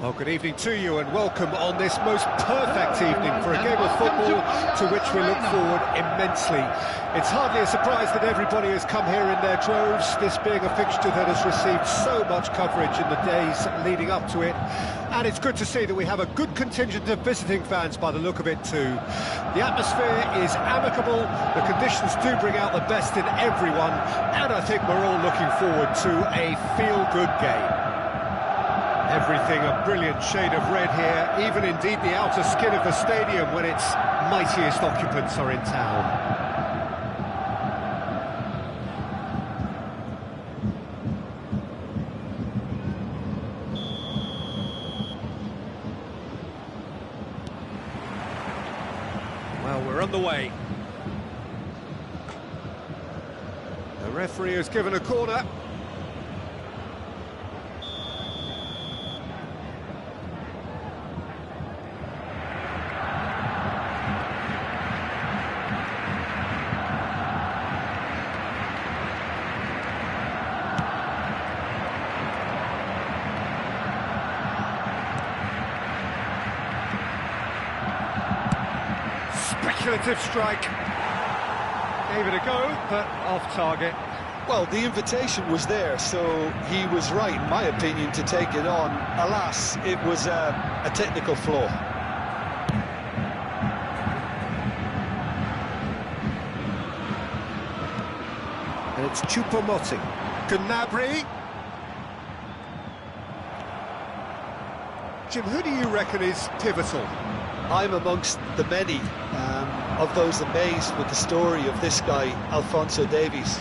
Well, good evening to you and welcome on this most perfect evening for a game of football to which we look forward immensely. It's hardly a surprise that everybody has come here in their droves, this being a fixture that has received so much coverage in the days leading up to it. And it's good to see that we have a good contingent of visiting fans by the look of it too. The atmosphere is amicable, the conditions do bring out the best in everyone, and I think we're all looking forward to a feel-good game. Everything a brilliant shade of red here, even indeed the outer skin of the stadium when its mightiest occupants are in town. Well, we're on the way. The referee has given a corner. Speculative strike. Gave it a go, but off target. Well, the invitation was there, so he was right, in my opinion, to take it on. Alas, it was a technical flaw. And it's Choupo-Moting. Gnabry. Jim, who do you reckon is pivotal? I'm amongst the many of those amazed with the story of this guy, Alphonso Davies.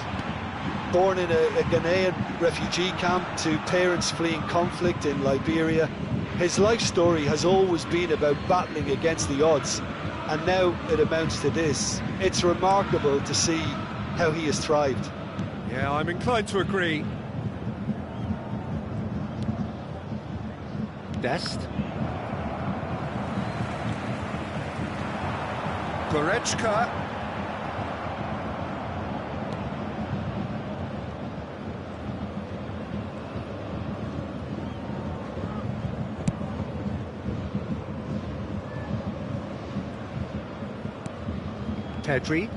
Born in a Ghanaian refugee camp to parents fleeing conflict in Liberia, his life story has always been about battling against the odds, and now it amounts to this. It's remarkable to see how he has thrived. Yeah, I'm inclined to agree. Dest. Goretzka. Pedri.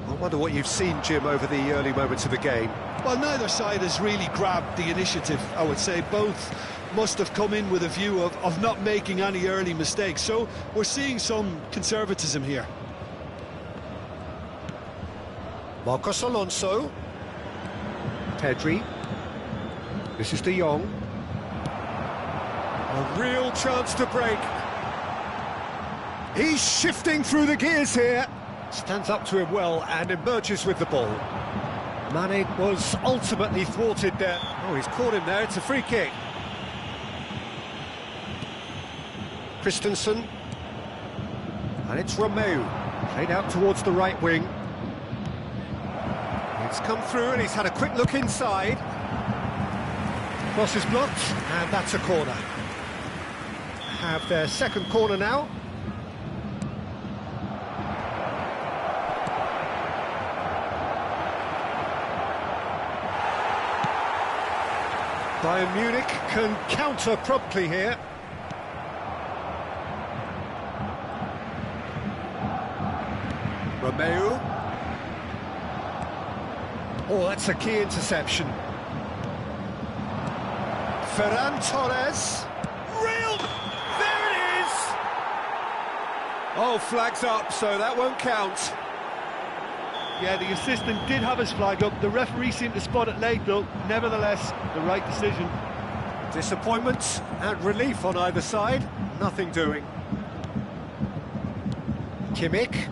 I wonder what you've seen, Jim, over the early moments of the game. Well, neither side has really grabbed the initiative, I would say. Both must have come in with a view of not making any early mistakes. So we're seeing some conservatism here. Marcos Alonso. Pedri. This is De Jong. A real chance to break. He's shifting through the gears here. Stands up to him well and emerges with the ball. Mane was ultimately thwarted there. Oh, he's caught him there. It's a free kick. Christensen. And it's Romeu. Played out towards the right wing. It's come through and he's had a quick look inside. Cross is blocked, and that's a corner. Have their second corner now. Bayern Munich can counter promptly here. Romeu. Oh, that's a key interception. Ferran Torres. Real! There it is! Oh, flags up, so that won't count. Yeah, the assistant did have his flag up. The referee seemed to spot it late, though. Nevertheless, the right decision. Disappointment and relief on either side. Nothing doing. Kimmich.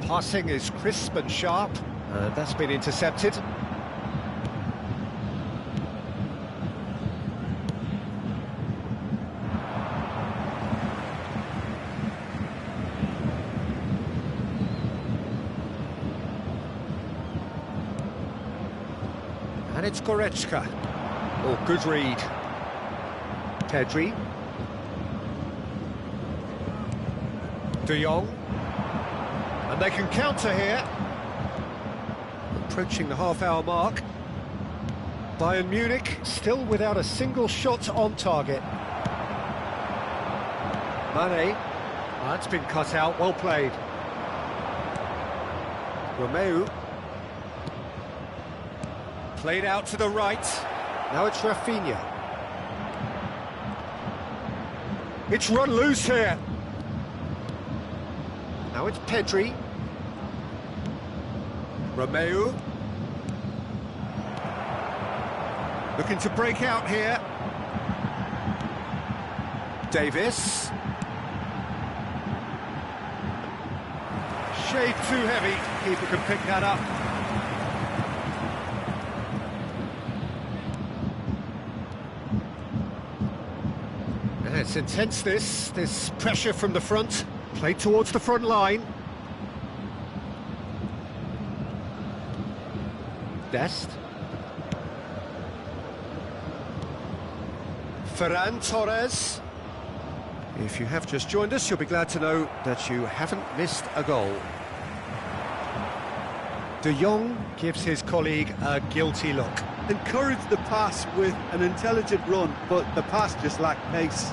Passing is crisp and sharp. That's been intercepted. And it's Goretzka. Oh, good read. Pedri. De Jong. And they can counter here. Approaching the half-hour mark. Bayern Munich still without a single shot on target. Mane. That's been cut out, well played. Romeu. Played out to the right. Now it's Rafinha. It's run loose here. Now it's Pedri. Romeu. Looking to break out here. Davis. Shade too heavy. Keeper can pick that up. And it's intense, this pressure from the front. Played towards the front line. Dest. Ferran Torres. If you have just joined us, you'll be glad to know that you haven't missed a goal. De Jong gives his colleague a guilty look. Encouraged the pass with an intelligent run, but the pass just lacked pace.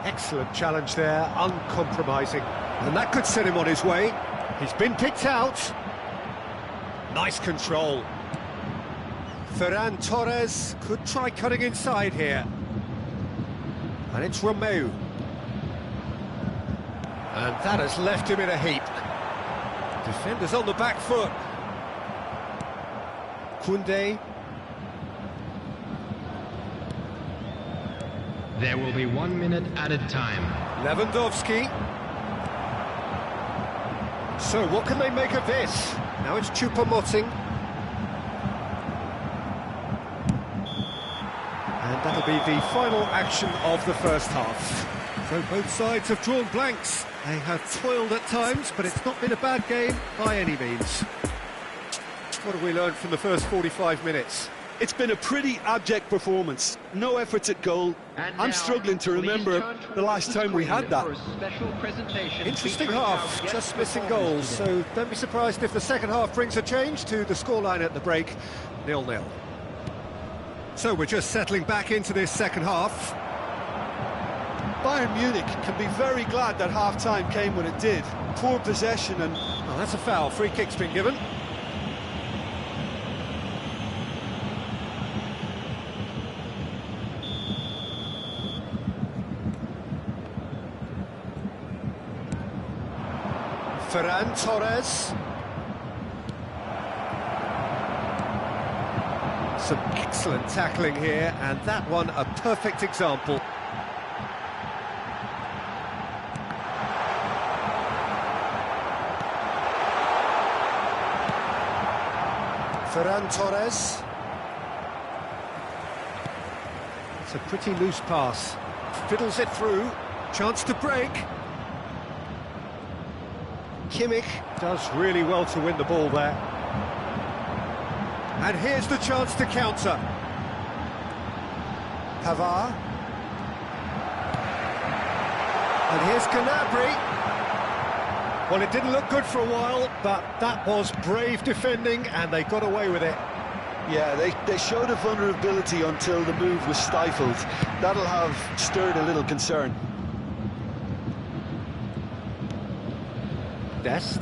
Excellent challenge there, uncompromising. And that could set him on his way. He's been picked out. Nice control. Ferran Torres could try cutting inside here. And it's Romeu. And that has left him in a heap. Defenders on the back foot. Koundé. There will be 1 minute added time. Lewandowski. So what can they make of this? Now it's Choupo-Moting. And that'll be the final action of the first half. So both sides have drawn blanks. They have toiled at times, but it's not been a bad game by any means. What have we learned from the first 45 minutes? It's been a pretty abject performance. No efforts at goal. I'm struggling to remember the last time we had that. Interesting half, just missing goals, so don't be surprised if the second half brings a change to the scoreline at the break, 0-0. So we're just settling back into this second half. Bayern Munich can be very glad that half-time came when it did. Poor possession and... Oh, that's a foul. Free kick's been given. Ferran Torres. Some excellent tackling here, and that one a perfect example. Ferran Torres. It's a pretty loose pass. Fiddles it through. Chance to break. Kimmich does really well to win the ball there. And here's the chance to counter. Pavard. And here's Gnabry. Well, it didn't look good for a while, but that was brave defending, and they got away with it. Yeah, they showed a vulnerability until the move was stifled. That'll have stirred a little concern. Dest.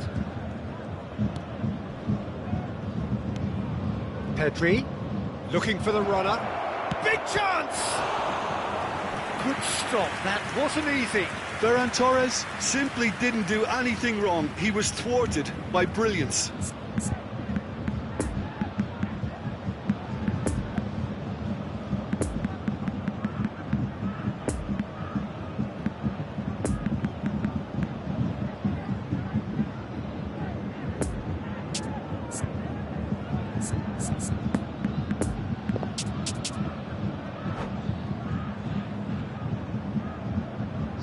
Pedri, looking for the runner. Big chance! Good stop, that wasn't easy. Ferran Torres simply didn't do anything wrong. He was thwarted by brilliance.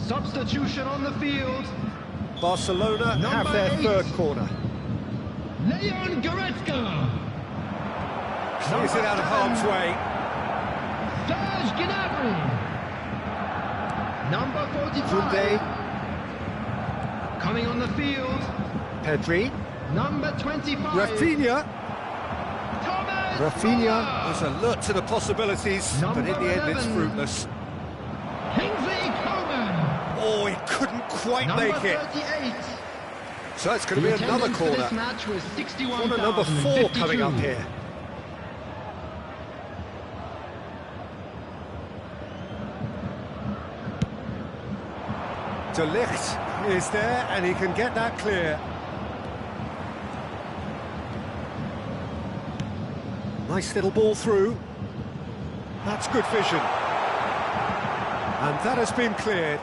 Substitution on the field. Barcelona have their third corner. Leon Goretzka. Clears it out of harm's way. Serge Gnabry. Number 45. Koundé. Coming on the field. Pedri. Number 25. Rafinha. Thomas Rafinha was alert to the possibilities, but in the end it's 11. fruitless. Kingsley Coman. Oh, he couldn't quite Number make it. 38. So it's going to The be another attendance for corner. this match was Corner number 4 coming up 61,052. here. De Ligt is there, and he can get that clear. Nice little ball through. That's good vision. And that has been cleared.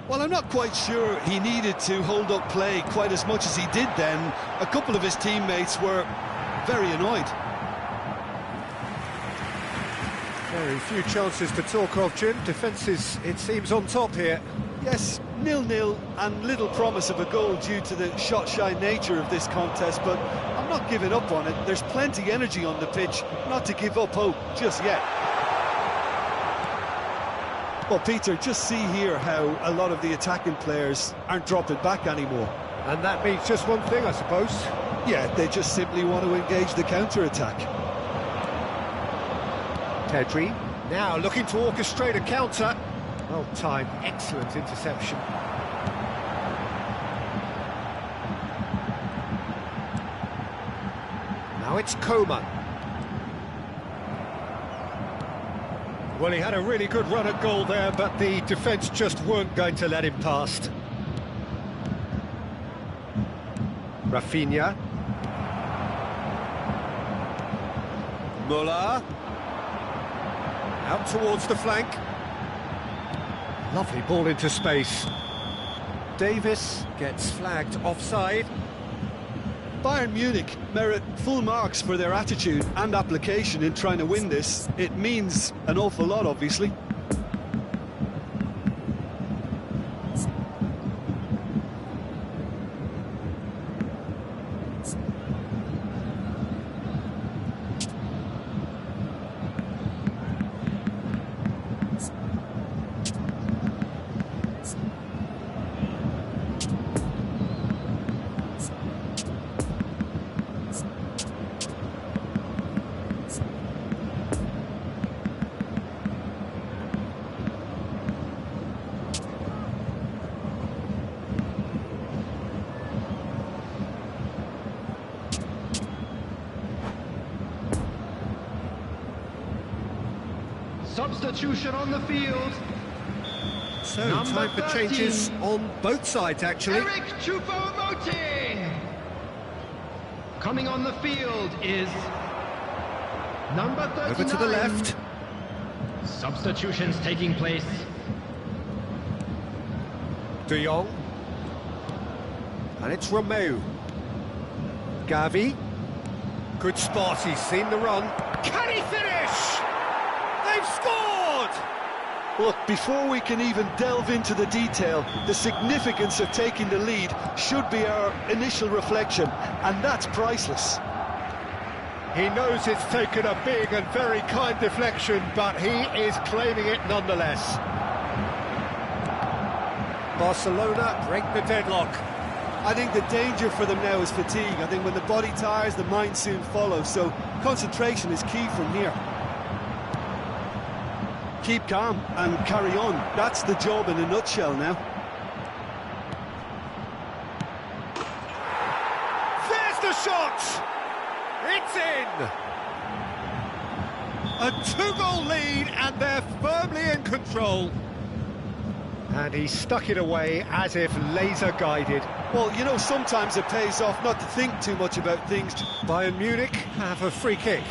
Well, I'm not quite sure he needed to hold up play quite as much as he did then. A couple of his teammates were very annoyed. Very few chances to talk of, Jim. Defence is, it seems, on top here. Yes, 0-0 and little promise of a goal due to the shot-shy nature of this contest, but I'm not giving up on it. There's plenty energy on the pitch, not to give up hope just yet. Well, Peter, just see here how a lot of the attacking players aren't dropping back anymore. And that means just one thing, I suppose. Yeah, they just simply want to engage the counter-attack. Pedri now looking to orchestrate a counter. Well timed, excellent interception. Now it's Coman. Well, he had a really good run at goal there, but the defence just weren't going to let him past. Rafinha. Muller. Out towards the flank. Lovely ball into space. Davis gets flagged offside. Bayern Munich merit full marks for their attitude and application in trying to win this. It means an awful lot, obviously. Substitution on the field. So, Number time for 13. changes on both sides, actually. Eric Choupo-Moting. Coming on the field is number 39. Over to the left. Substitutions taking place. De Jong. And it's Romeu. Gavi. Good spot, he's seen the run. Can he finish? They've scored! Look, before we can even delve into the detail, the significance of taking the lead should be our initial reflection, and that's priceless. He knows it's taken a big and very kind deflection, but he is claiming it nonetheless. Barcelona break the deadlock. I think the danger for them now is fatigue. I think when the body tires, the mind soon follows, so concentration is key from here. Keep calm and carry on. That's the job in a nutshell now. There's the shot! It's in! A 2-goal lead, and they're firmly in control. And he stuck it away as if laser-guided. Well, you know, sometimes it pays off not to think too much about things. Bayern Munich have a free kick.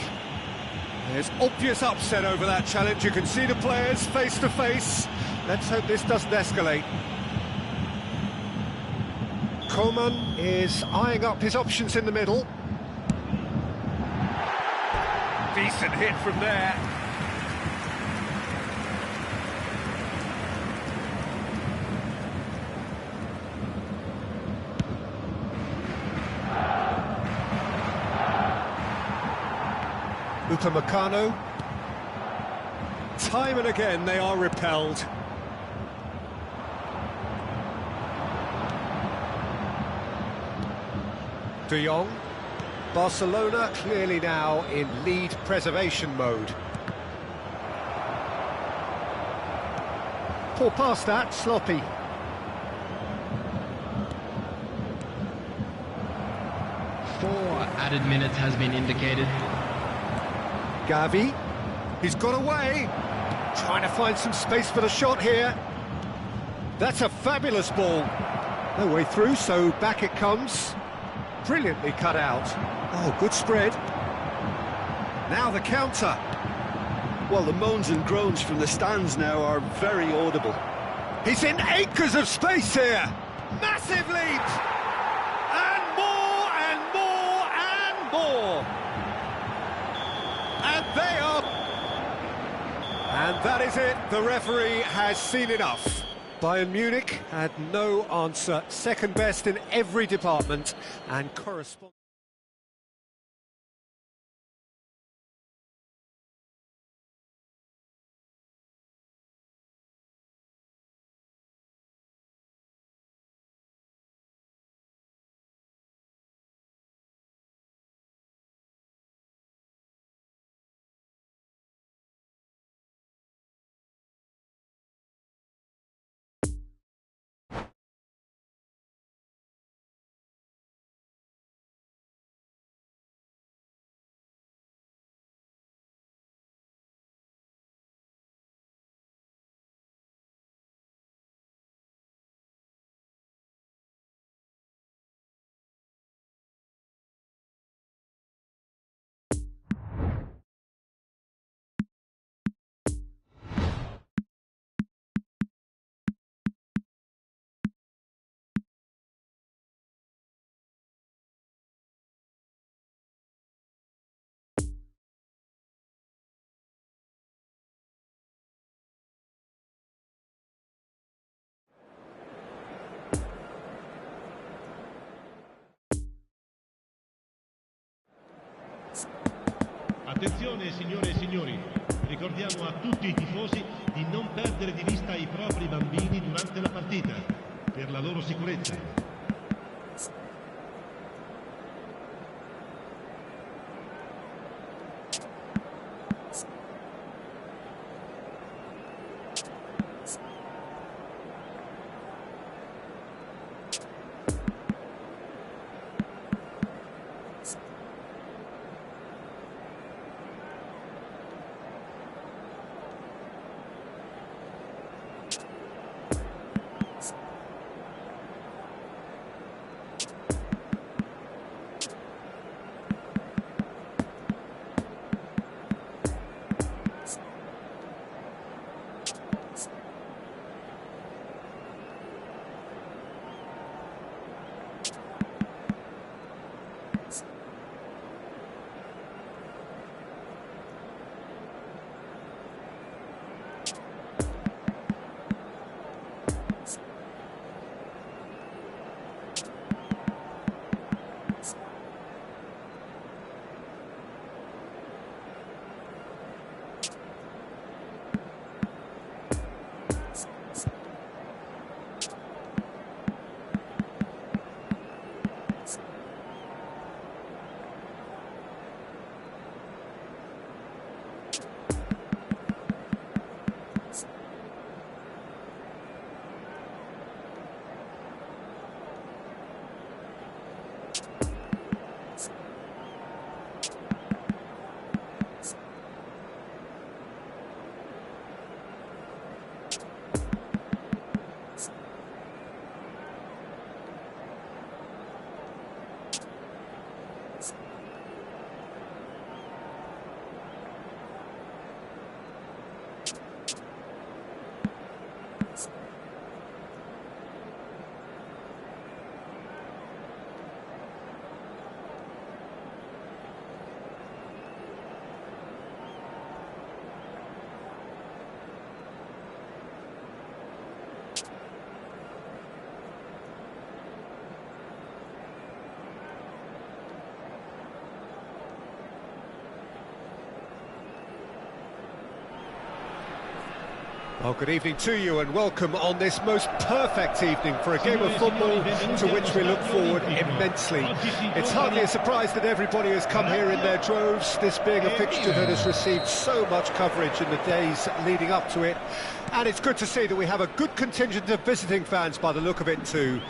There's obvious upset over that challenge. You can see the players face to face. Let's hope this doesn't escalate. Coman is eyeing up his options in the middle. Decent hit from there. Upamecano. Time and again they are repelled. De Jong. Barcelona clearly now in lead preservation mode. Poor pass that, sloppy. Four added minutes has been indicated. Gavi, he's got away. Trying to find some space for the shot here. That's a fabulous ball. No way through, so back it comes. Brilliantly cut out. Oh, good spread. Now the counter. Well, the moans and groans from the stands now are very audible. He's in acres of space here. Massive lead. And more and more and more. And they are... And that is it. The referee has seen enough. Bayern Munich had no answer. Second best in every department and correspond. Attenzione signore e signori, ricordiamo a tutti i tifosi di non perdere di vista i propri bambini durante la partita, per la loro sicurezza. Oh, good evening to you and welcome on this most perfect evening for a game of football to which we look forward immensely. It's hardly a surprise that everybody has come here in their droves, this being a fixture that has received so much coverage in the days leading up to it. And it's good to see that we have a good contingent of visiting fans by the look of it too.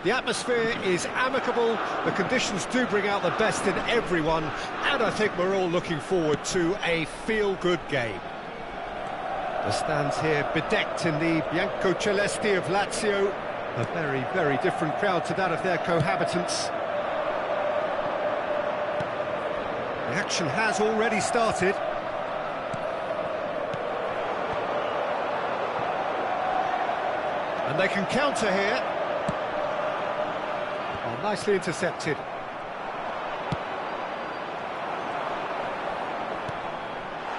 The atmosphere is amicable, the conditions do bring out the best in everyone, and I think we're all looking forward to a feel-good game. The stands here bedecked in the Biancocelesti of Lazio, a very, very different crowd to that of their cohabitants. The action has already started. And they can counter here. Oh, nicely intercepted.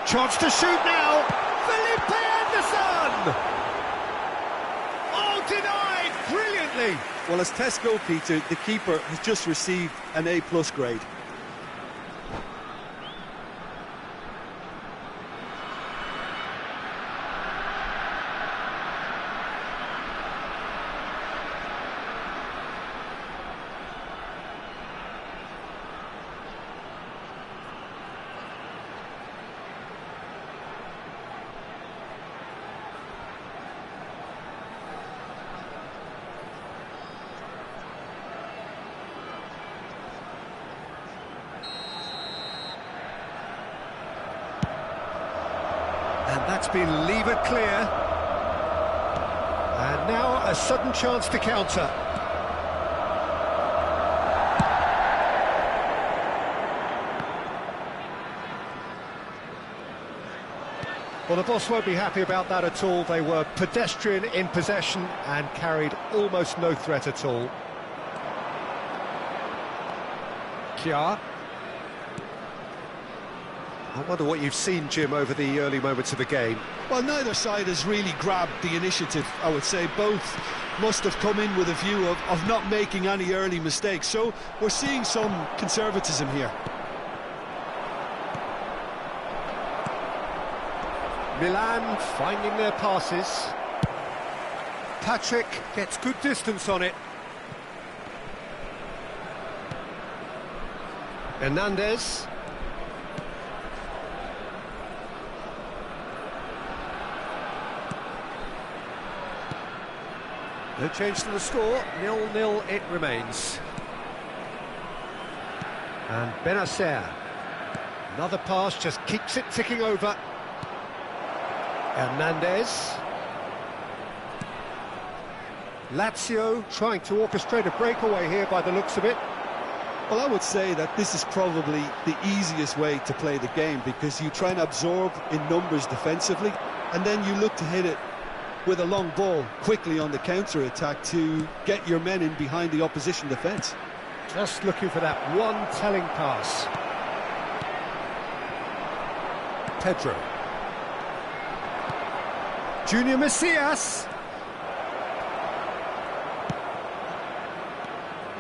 Chance to shoot now! Felipe Anderson! Oh, denied brilliantly! Well, as test goalkeeper, the keeper has just received an A+ grade. And that's been levered clear. And now a sudden chance to counter. Well, the boss won't be happy about that at all. They were pedestrian in possession and carried almost no threat at all. Kjaer. I wonder what you've seen, Jim, over the early moments of the game. Well, neither side has really grabbed the initiative, I would say. Both must have come in with a view of not making any early mistakes. So we're seeing some conservatism here. Milan finding their passes. Patrick gets good distance on it. Hernandez. No change to the score, 0-0 it remains. And Benacer. Another pass, just keeps it ticking over. Hernandez. Lazio trying to orchestrate a breakaway here by the looks of it. Well, I would say that this is probably the easiest way to play the game, because you try and absorb in numbers defensively, and then you look to hit it with a long ball quickly on the counter-attack to get your men in behind the opposition defence. Just looking for that one telling pass. Pedro. Junior Messias.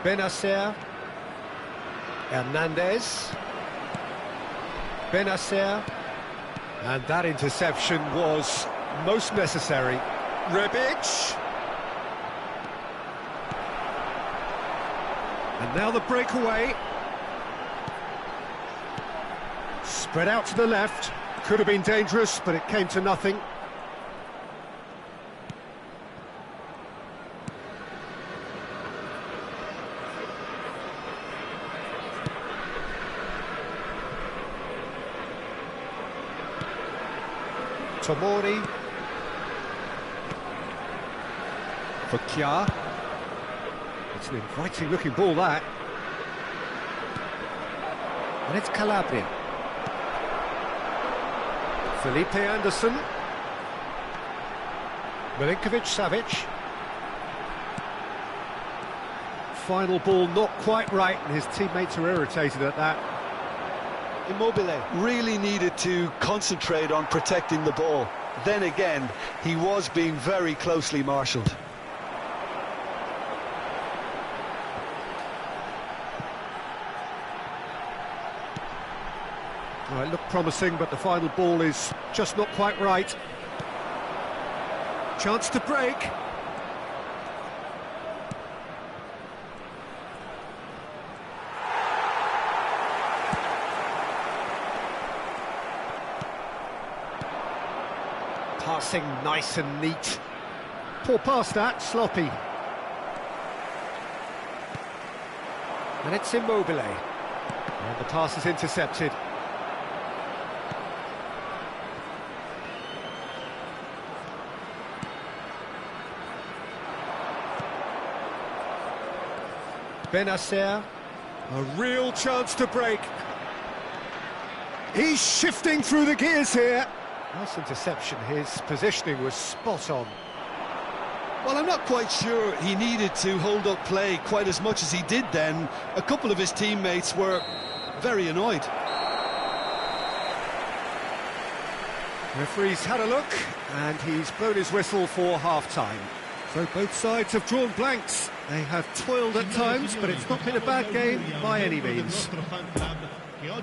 Benacer. Hernandez. Benacer. And that interception was most necessary. Rebic. And now the breakaway. Spread out to the left. Could have been dangerous, but it came to nothing. Tomori. For Kjaer. It's an inviting looking ball, that. And it's Calabria. Felipe Anderson. Milinkovic-Savic. Final ball not quite right, and his teammates are irritated at that. Immobile really needed to concentrate on protecting the ball. Then again, he was being very closely marshalled. Well, it looked promising, but the final ball is just not quite right. Chance to break. Passing nice and neat. Poor pass that, sloppy. And it's Immobile. And the pass is intercepted. Benacer, a real chance to break. He's shifting through the gears here. Nice interception, his positioning was spot on. Well, I'm not quite sure he needed to hold up play quite as much as he did then. A couple of his teammates were very annoyed. Referee's had a look, and he's blown his whistle for half-time. So both sides have drawn blanks. They have toiled at times, but it's not been a bad game by any means.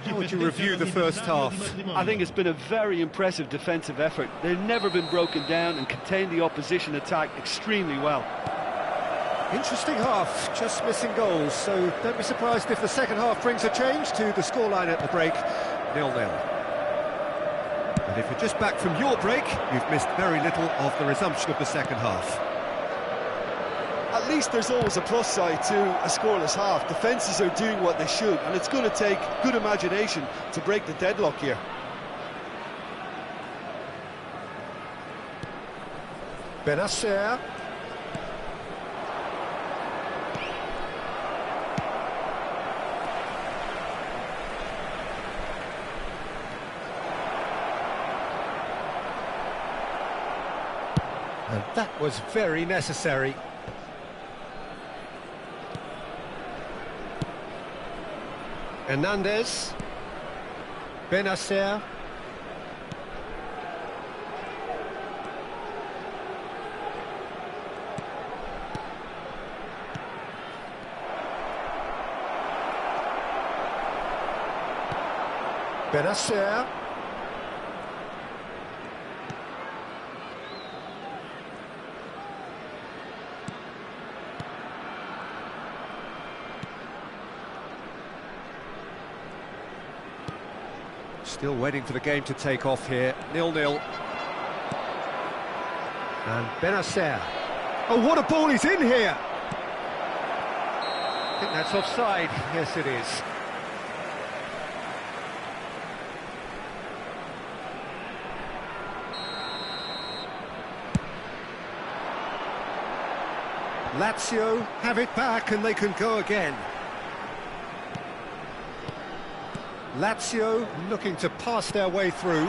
How would you review the first half? I think it's been a very impressive defensive effort. They've never been broken down and contained the opposition attack extremely well. Interesting half, just missing goals, so don't be surprised if the second half brings a change to the scoreline at the break, 0-0. And if you're just back from your break, you've missed very little of the resumption of the second half. At least there's always a plus side to a scoreless half. Defences are doing what they should, and it's going to take good imagination to break the deadlock here. Benacer. And that was very necessary. Hernandez, Benacer, Benacer, still waiting for the game to take off here, 0-0. And Benacer. Oh, what a ball he's in here! I think that's offside. Yes, it is. Lazio have it back and they can go again. Lazio looking to pass their way through.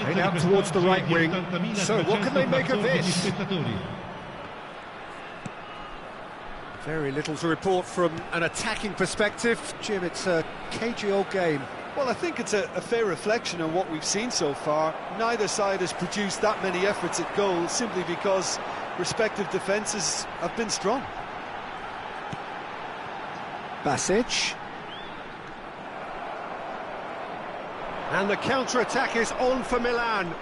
Played out towards the right wing. So what can they make of this? Very little to report from an attacking perspective. Jim, it's a cagey old game. Well, I think it's a fair reflection on what we've seen so far. Neither side has produced that many efforts at goal simply because respective defences have been strong. Basic. And the counter-attack is on for Milan.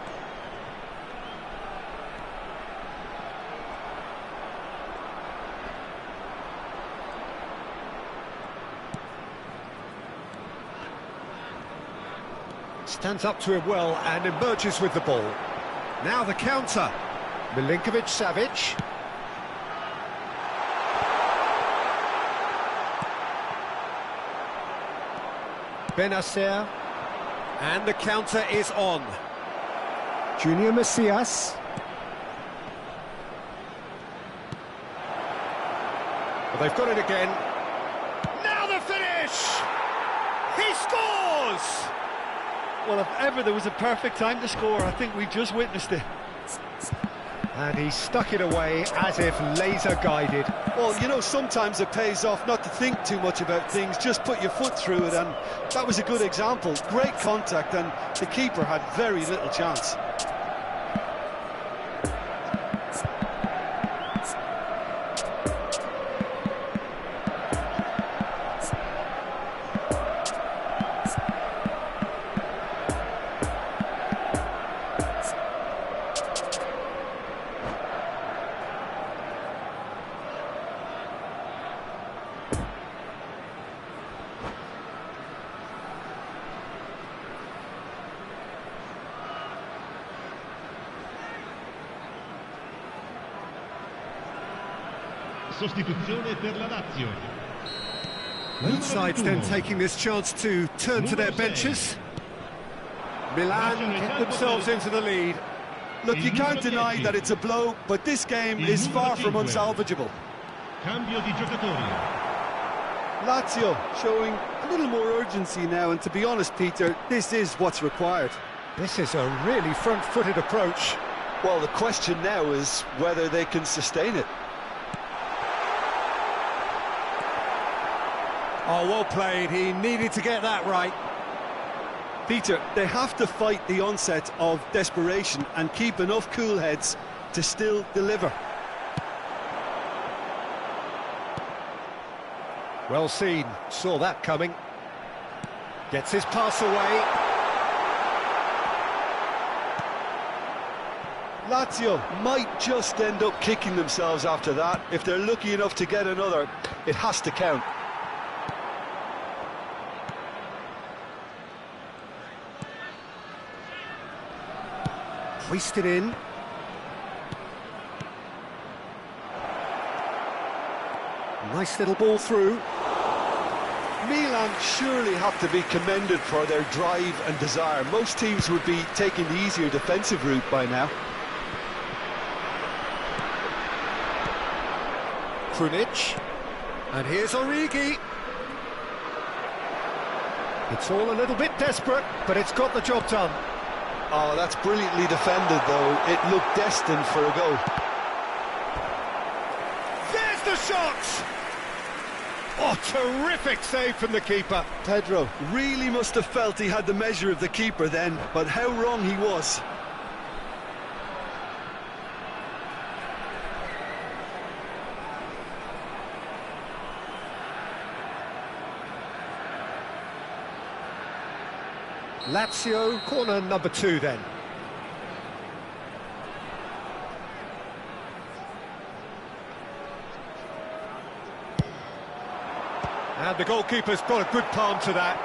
Stands up to him well and emerges with the ball. Now the counter. Milinkovic-Savic. Benacer, and the counter is on. Junior Messias. Well, they've got it again. Now the finish! He scores! Well, if ever there was a perfect time to score, I think we just witnessed it. And he stuck it away as if laser-guided. Well, you know, sometimes it pays off not to think too much about things, just put your foot through it, and that was a good example. Great contact, and the keeper had very little chance. sostituzione per la Lazio. Both sides then taking this chance to turn to their benches. Milan get themselves into the lead. Look, you can't deny that it's a blow, but this game is far from unsalvageable. Cambio di giocatori. Lazio showing a little more urgency now, and to be honest, Peter, this is what's required. This is a really front-footed approach. Well, the question now is whether they can sustain it. Oh, well played. He needed to get that right. Peter, they have to fight the onset of desperation and keep enough cool heads to still deliver. Well seen, saw that coming. Gets his pass away. Lazio might just end up kicking themselves after that. If they're lucky enough to get another, it has to count. Hoisted in. Nice little ball through. Milan surely have to be commended for their drive and desire. Most teams would be taking the easier defensive route by now. Krunic. And here's Origi. It's all a little bit desperate, but it's got the job done. Oh, that's brilliantly defended, though. It looked destined for a goal. There's the shot! Oh, terrific save from the keeper. Pedro really must have felt he had the measure of the keeper then, but how wrong he was. Lazio, corner number 2 then. And the goalkeeper's got a good palm to that.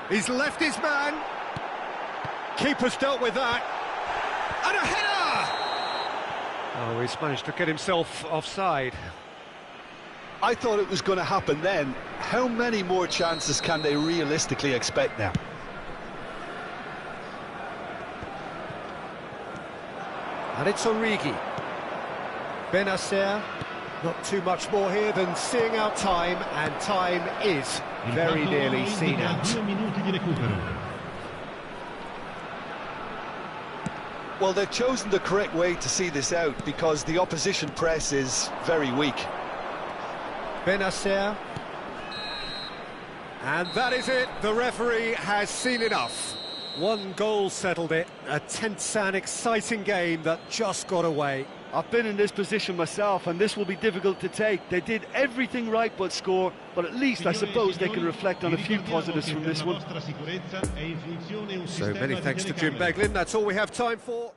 He's left his man. Keeper's dealt with that. And a header! Oh, he's managed to get himself offside. I thought it was going to happen then. How many more chances can they realistically expect now? And it's Origi. Benacer. Not too much more here than seeing out time, and time is very nearly seen out. 2 minuti di recupero. Well, they've chosen the correct way to see this out because the opposition press is very weak. Benacer. And that is it. The referee has seen enough. One goal settled it. A tense and exciting game that just got away. I've been in this position myself, and this will be difficult to take. They did everything right but score, but at least I suppose they can reflect on a few positives from this one. So many thanks to Jim Beglin. That's all we have time for.